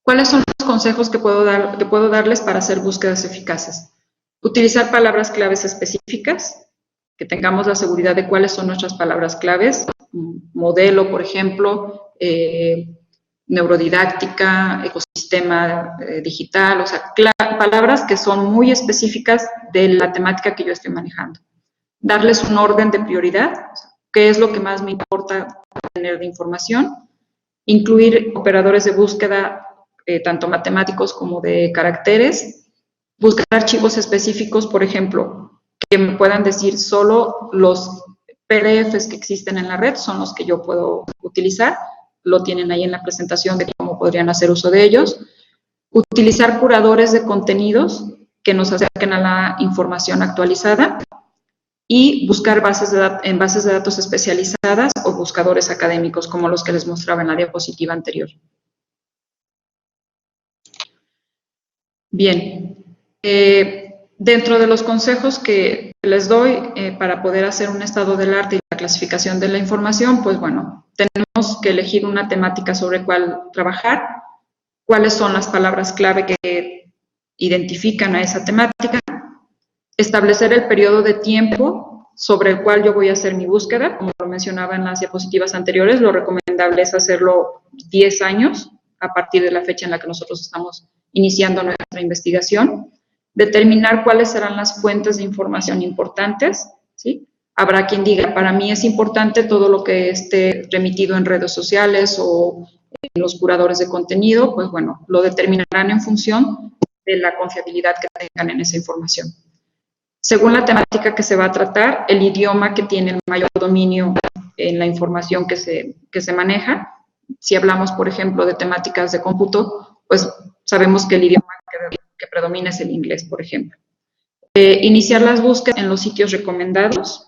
¿Cuáles son los consejos que puedo darles para hacer búsquedas eficaces? Utilizar palabras claves específicas, que tengamos la seguridad de cuáles son nuestras palabras claves, modelo, por ejemplo, neurodidáctica, ecosistema digital, o sea, palabras que son muy específicas de la temática que yo estoy manejando. Darles un orden de prioridad, qué es lo que más me importa tener de información, incluir operadores de búsqueda, tanto matemáticos como de caracteres, buscar archivos específicos, por ejemplo, que me puedan decir solo los PDFs que existen en la red son los que yo puedo utilizar, lo tienen ahí en la presentación de cómo podrían hacer uso de ellos. Utilizar curadores de contenidos que nos acerquen a la información actualizada y buscar en bases de datos especializadas o buscadores académicos como los que les mostraba en la diapositiva anterior. Bien, dentro de los consejos que les doy para poder hacer un estado del arte y la clasificación de la información, pues bueno, tenemos que elegir una temática sobre cuál trabajar, cuáles son las palabras clave que identifican a esa temática, establecer el periodo de tiempo sobre el cual yo voy a hacer mi búsqueda, como lo mencionaba en las diapositivas anteriores, lo recomendable es hacerlo 10 años a partir de la fecha en la que nosotros estamos iniciando nuestra investigación, determinar cuáles serán las fuentes de información importantes, ¿sí? Habrá quien diga, para mí es importante todo lo que esté remitido en redes sociales o en los curadores de contenido, pues bueno, lo determinarán en función de la confiabilidad que tengan en esa información. Según la temática que se va a tratar, el idioma que tiene el mayor dominio en la información que se maneja. Si hablamos, por ejemplo, de temáticas de cómputo, pues sabemos que el idioma que predomina es el inglés, por ejemplo. Iniciar las búsquedas en los sitios recomendados,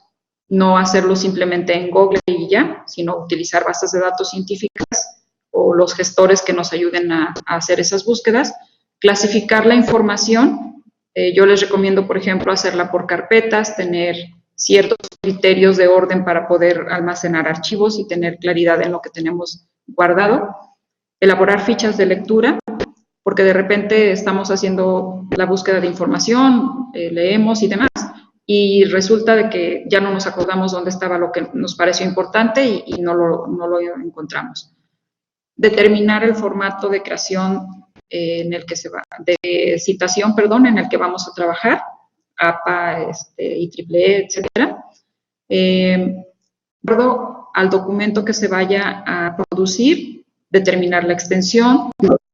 no hacerlo simplemente en Google y ya, sino utilizar bases de datos científicas o los gestores que nos ayuden a hacer esas búsquedas. Clasificar la información, yo les recomiendo, por ejemplo, hacerla por carpetas, tener ciertos criterios de orden para poder almacenar archivos y tener claridad en lo que tenemos guardado. Elaborar fichas de lectura, porque de repente estamos haciendo la búsqueda de información, leemos y demás, y resulta de que ya no nos acordamos dónde estaba lo que nos pareció importante y no lo encontramos. Determinar el formato de creación en el que de citación, perdón, en el que vamos a trabajar, APA, IEEE, etcétera. De acuerdo al documento que se vaya a producir, determinar la extensión,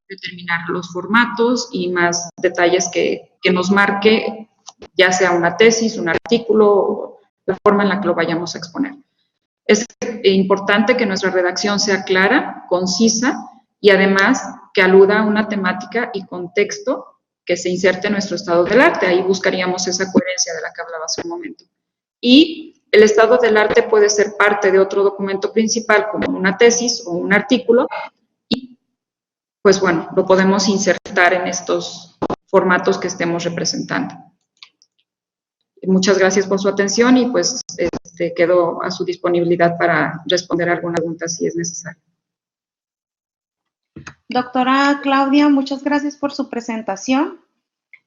determinar los formatos y más detalles que nos marque, ya sea una tesis, un artículo, o la forma en la que lo vayamos a exponer. Es importante que nuestra redacción sea clara, concisa y además que aluda a una temática y contexto que se inserte en nuestro estado del arte. Ahí buscaríamos esa coherencia de la que hablaba hace un momento. Y el estado del arte puede ser parte de otro documento principal como una tesis o un artículo y pues bueno, lo podemos insertar en estos formatos que estemos representando. Muchas gracias por su atención y pues quedo a su disponibilidad para responder alguna pregunta si es necesario. Doctora Claudia, muchas gracias por su presentación.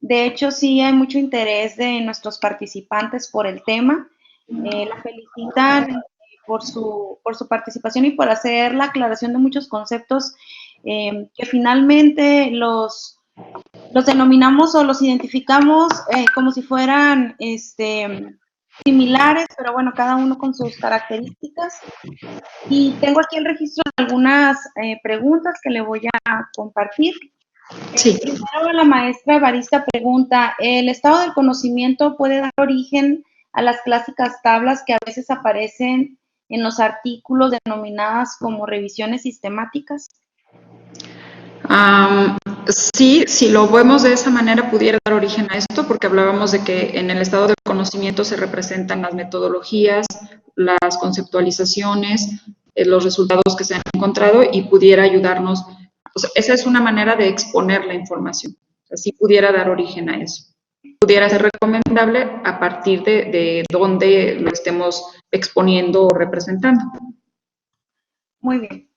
De hecho, sí hay mucho interés de nuestros participantes por el tema. La felicitan por su participación y por hacer la aclaración de muchos conceptos que finalmente los denominamos o los identificamos como si fueran similares, pero bueno, cada uno con sus características. Y tengo aquí el registro de algunas preguntas que le voy a compartir. Sí. Primero, la maestra Evarista pregunta, ¿el estado del conocimiento puede dar origen a las clásicas tablas que a veces aparecen en los artículos denominadas como revisiones sistemáticas? Sí, si lo vemos de esa manera pudiera dar origen a esto, porque hablábamos de que en el estado del conocimiento se representan las metodologías, las conceptualizaciones, los resultados que se han encontrado y pudiera ayudarnos. O sea, esa es una manera de exponer la información. Así pudiera dar origen a eso. Pudiera ser recomendable a partir de donde lo estemos exponiendo o representando. Muy bien.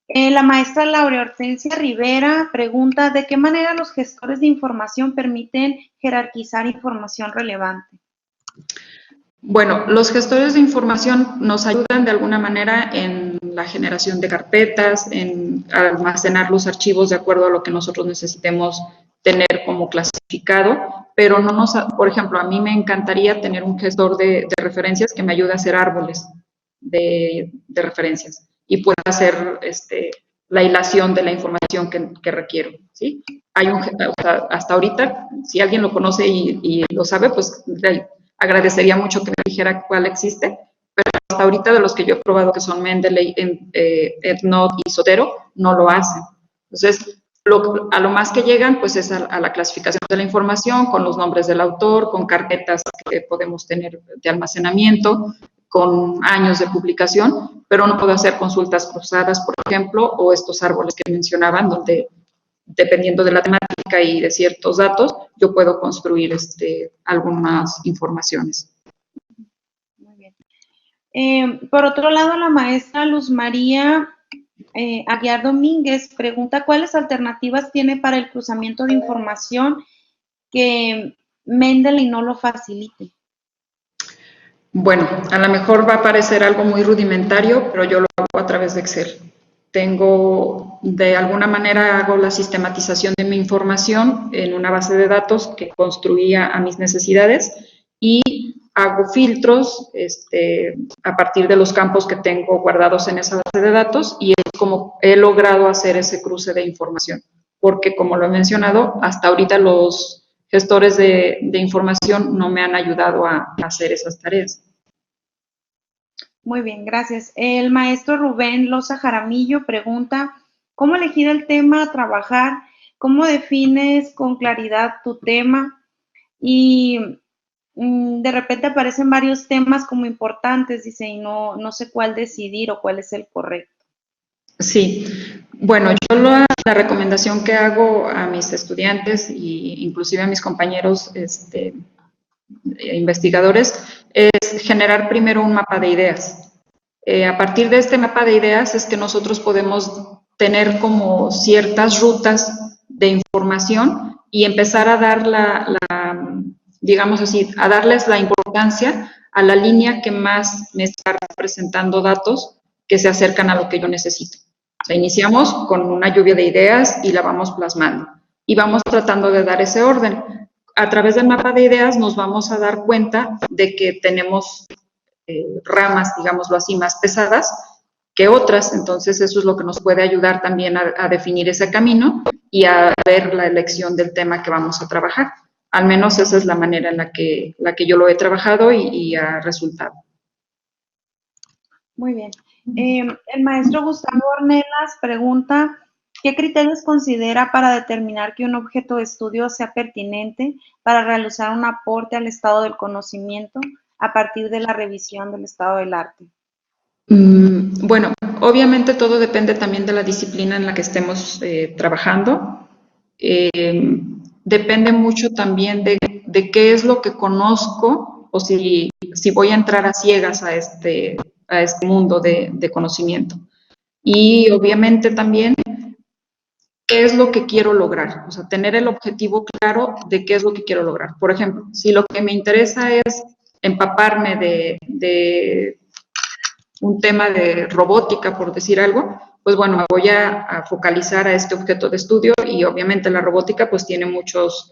La maestra Laura Hortensia Rivera pregunta, ¿de qué manera los gestores de información permiten jerarquizar información relevante? Bueno, los gestores de información nos ayudan de alguna manera en la generación de carpetas, en almacenar los archivos de acuerdo a lo que nosotros necesitemos tener como clasificado, pero no nos, por ejemplo, a mí me encantaría tener un gestor de referencias que me ayude a hacer árboles de referencias y pueda hacer la hilación de la información que requiero, ¿sí? Hay o sea, hasta ahorita, si alguien lo conoce y lo sabe, pues agradecería mucho que me dijera cuál existe, pero hasta ahorita de los que yo he probado, que son Mendeley, EndNote y Zotero, no lo hacen. Entonces, a lo más que llegan, pues es a la clasificación de la información, con los nombres del autor, con carpetas que podemos tener de almacenamiento, con años de publicación, pero no puedo hacer consultas cruzadas, por ejemplo, o estos árboles que mencionaban, donde dependiendo de la temática y de ciertos datos, yo puedo construir algunas informaciones. Muy bien. Por otro lado, la maestra Luz María Aguiar Domínguez pregunta, ¿cuáles alternativas tiene para el cruzamiento de información que Mendeley no lo facilite? Bueno, a lo mejor va a parecer algo muy rudimentario, pero yo lo hago a través de Excel. De alguna manera hago la sistematización de mi información en una base de datos que construía a mis necesidades y hago filtros a partir de los campos que tengo guardados en esa base de datos y es como he logrado hacer ese cruce de información. Porque, como lo he mencionado, hasta ahorita los gestores de información no me han ayudado a hacer esas tareas. Muy bien, gracias. El maestro Rubén Loza Jaramillo pregunta, ¿cómo elegir el tema a trabajar? ¿Cómo defines con claridad tu tema? Y de repente aparecen varios temas como importantes, dice, y no sé cuál decidir o cuál es el correcto. Sí, bueno, yo la recomendación que hago a mis estudiantes e inclusive a mis compañeros investigadores es generar primero un mapa de ideas. A partir de este mapa de ideas es que nosotros podemos tener como ciertas rutas de información y empezar a dar digamos así, a darles la importancia a la línea que más me está representando datos que se acercan a lo que yo necesito. O sea, iniciamos con una lluvia de ideas y la vamos plasmando y vamos tratando de dar ese orden. A través del mapa de ideas nos vamos a dar cuenta de que tenemos ramas, digámoslo así, más pesadas que otras, entonces eso es lo que nos puede ayudar también a definir ese camino y a ver la elección del tema que vamos a trabajar. Al menos esa es la manera en la que yo lo he trabajado y ha resultado. Muy bien. El maestro Gustavo Ornelas pregunta, ¿qué criterios considera para determinar que un objeto de estudio sea pertinente para realizar un aporte al estado del conocimiento a partir de la revisión del estado del arte? Bueno, obviamente todo depende también de la disciplina en la que estemos trabajando. Depende mucho también de qué es lo que conozco o si voy a entrar a ciegas a este mundo de conocimiento. Y obviamente también qué es lo que quiero lograr, o sea, tener el objetivo claro de qué es lo que quiero lograr. Por ejemplo, si lo que me interesa es empaparme de un tema de robótica, por decir algo, pues bueno, me voy a focalizar a este objeto de estudio y obviamente la robótica pues tiene muchas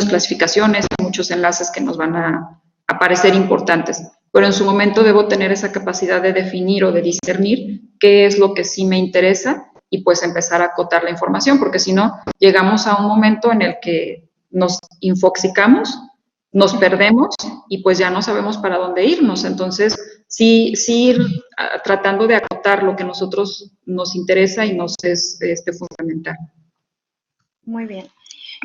clasificaciones, muchos enlaces que nos van a parecer importantes, pero en su momento debo tener esa capacidad de definir o de discernir qué es lo que sí me interesa y pues empezar a acotar la información, porque si no, llegamos a un momento en el que nos infoxicamos, nos perdemos y pues ya no sabemos para dónde irnos. Entonces, sí ir tratando de acotar lo que a nosotros nos interesa y nos es fundamental. Muy bien.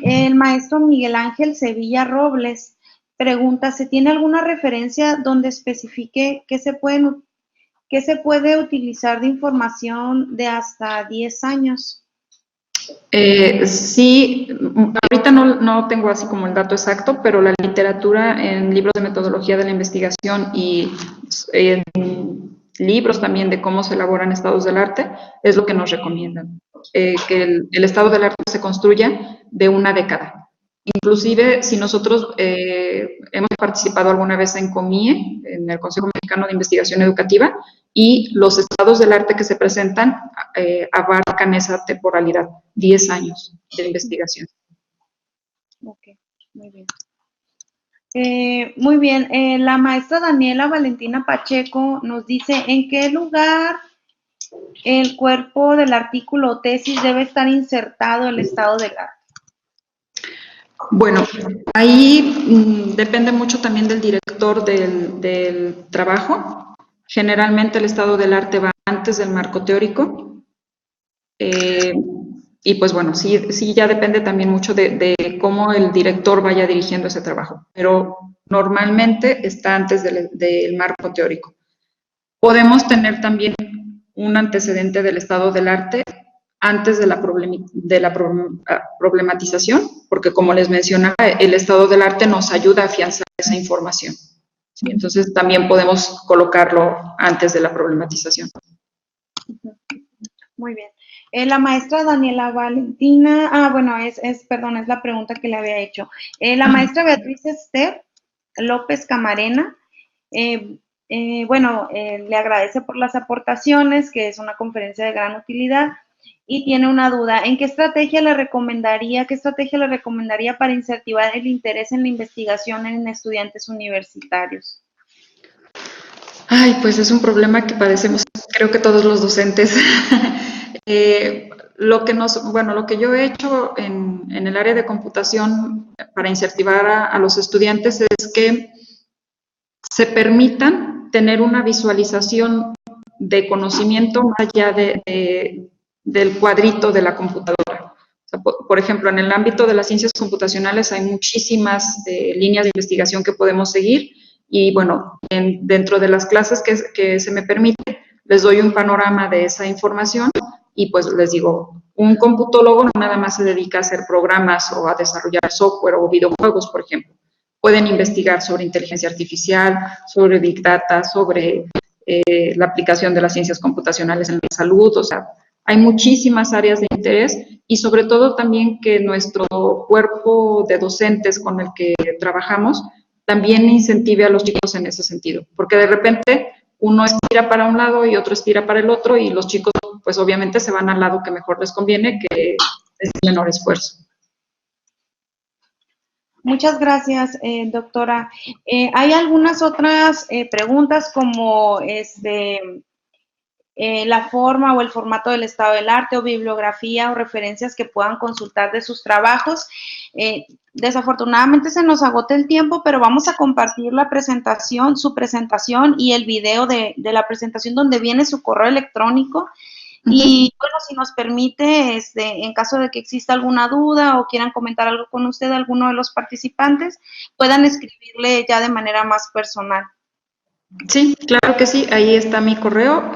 El maestro Miguel Ángel Sevilla Robles pregunta, ¿se tiene alguna referencia donde especifique qué se puede utilizar de información de hasta 10 años? Sí, ahorita no tengo así como el dato exacto, pero la literatura en libros de metodología de la investigación y en libros también de cómo se elaboran estados del arte es lo que nos recomiendan, que el estado del arte se construya de una década. Inclusive, si nosotros hemos participado alguna vez en COMIE, en el Consejo Mexicano de Investigación Educativa, y los estados del arte que se presentan abarcan esa temporalidad, 10 años de investigación. Ok, muy bien. Muy bien, la maestra Daniela Valentina Pacheco nos dice, ¿en qué lugar el cuerpo del artículo o tesis debe estar insertado el estado del arte? Bueno, ahí depende mucho también del director del trabajo. Generalmente el estado del arte va antes del marco teórico. Y pues bueno, sí ya depende también mucho de cómo el director vaya dirigiendo ese trabajo, pero normalmente está antes del marco teórico. Podemos tener también un antecedente del estado del arte antes de la problematización, porque como les mencionaba, el estado del arte nos ayuda a afianzar esa información. ¿Sí? Entonces también podemos colocarlo antes de la problematización. Muy bien. La maestra Daniela Valentina, bueno, es la pregunta que le había hecho. La maestra Beatriz Esther López Camarena, le agradece por las aportaciones, que es una conferencia de gran utilidad, y tiene una duda. ¿En qué estrategia le recomendaría para incentivar el interés en la investigación en estudiantes universitarios? Ay, pues es un problema que padecemos, creo que todos los docentes. Lo que yo he hecho en el área de computación para incentivar a los estudiantes es que se permitan tener una visualización de conocimiento más allá del cuadrito de la computadora. O sea, por ejemplo, en el ámbito de las ciencias computacionales hay muchísimas líneas de investigación que podemos seguir y bueno, dentro de las clases que se me permite, les doy un panorama de esa información y pues les digo, un computólogo no nada más se dedica a hacer programas o a desarrollar software o videojuegos, por ejemplo. Pueden investigar sobre inteligencia artificial, sobre Big Data, sobre la aplicación de las ciencias computacionales en la salud, o sea, hay muchísimas áreas de interés y sobre todo también que nuestro cuerpo de docentes con el que trabajamos también incentive a los chicos en ese sentido, porque de repente uno aspira para un lado y otro aspira para el otro y los chicos pues obviamente se van al lado que mejor les conviene, que es menor esfuerzo. Muchas gracias, doctora. Hay algunas otras preguntas como la forma o el formato del estado del arte o bibliografía o referencias que puedan consultar de sus trabajos. Desafortunadamente se nos agota el tiempo, pero vamos a compartir la presentación, su presentación y el video de la presentación donde viene su correo electrónico. Y bueno, si nos permite, en caso de que exista alguna duda o quieran comentar algo con usted, alguno de los participantes, puedan escribirle ya de manera más personal. Sí, claro que sí, ahí está mi correo,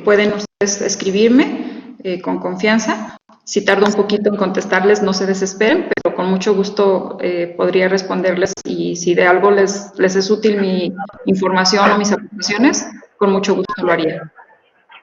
pueden ustedes escribirme con confianza. Si tardo un poquito en contestarles, no se desesperen, pero con mucho gusto podría responderles y si de algo les es útil mi información o mis aportaciones, con mucho gusto lo haría.